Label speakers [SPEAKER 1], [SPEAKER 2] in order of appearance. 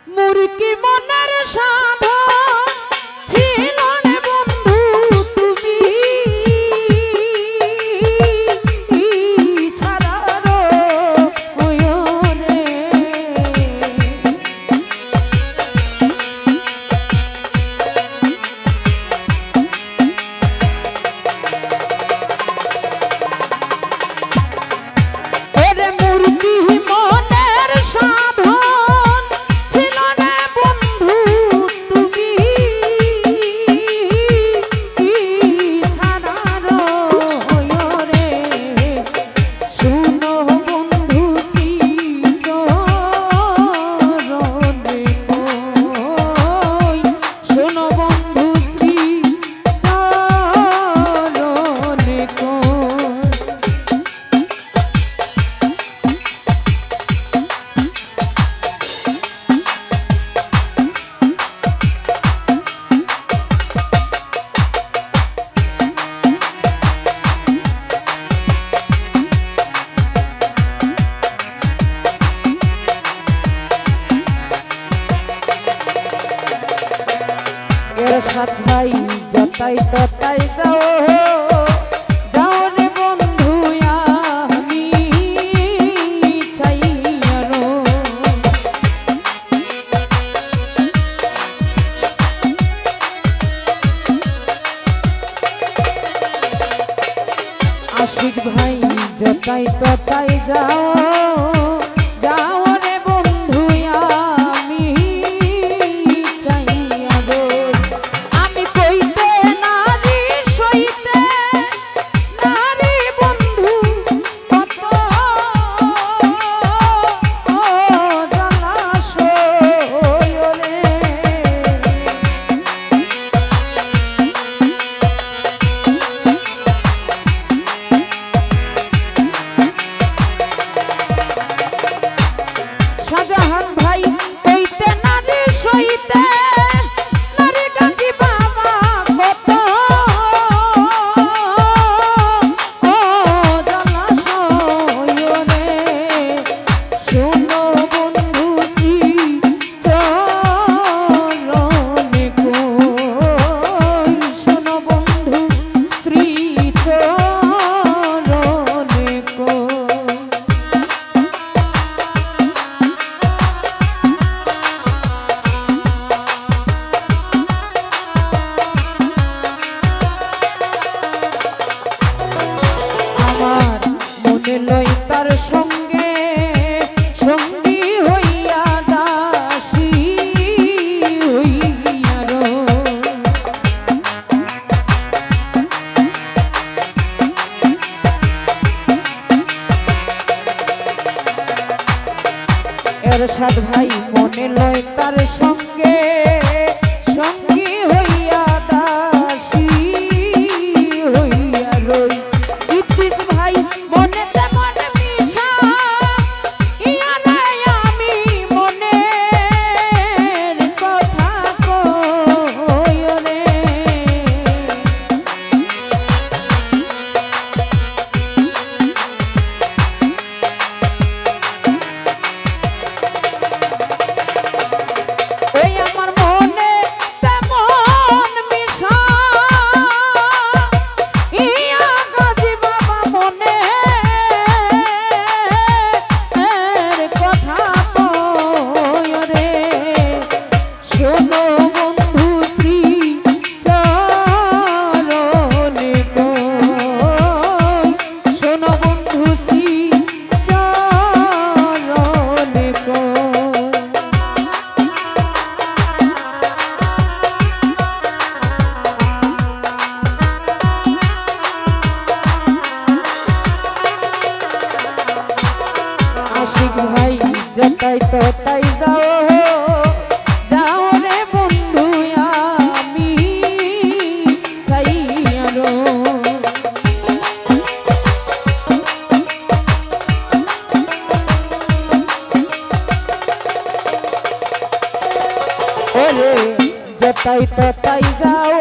[SPEAKER 1] মুরকি মনের সাধন ছিল রে বন্ধু তুমি ছাড়া রয়নে। ওরে মুরকি মনের সাধন ছিল রে বন্ধু তুমি ছাড়া রয়নে। শুনো বন্ধু শ্রী চরণে কই, শোনো বন্ধু শ্রী চরণে কই। এর সাথ ভাই যতাই ততাই যাও যাও রে বন্ধু আমি চাই আরো। আশিক ভাই যতাই ততাই যাও যাও রে বন্ধু আমি চাই আরো। আমি কইতে নারী সইতে নারী বন্ধু কত জলাশয় রে। শাহজাহান ভাই কইতে নারী সইতে নারী গাজী বাবা কত জলাশয় রে। শোনো বন্ধু শ্রী চরণে কই, শোনো বন্ধু শ্রী চরণে কই। আমার মনে লই তার সঙ্গে সঙ্গী হইয়া দাসী হইয়া রো। এরশাদ ভাই মনে লয় তার সঙ্গে সঙ্গী হইয়া দাসী হইয়া রই। ইদ্রিস ভাই মনে তেমন মিশা ইয়ারে আমি মনের কথা কই রে। ওই আমার মনে তেমন মিশা ইয়া গাজী বাবা মনে কথা কই রে। শোনো বন্ধু শ্রী চরণে কই, শোনো বন্ধু শ্রী চরণে কই। আশিক ভাই যতাই ততাই যাও যাও রে বন্ধু আমি চাই আরো। ওরে যতাই ততাই যাও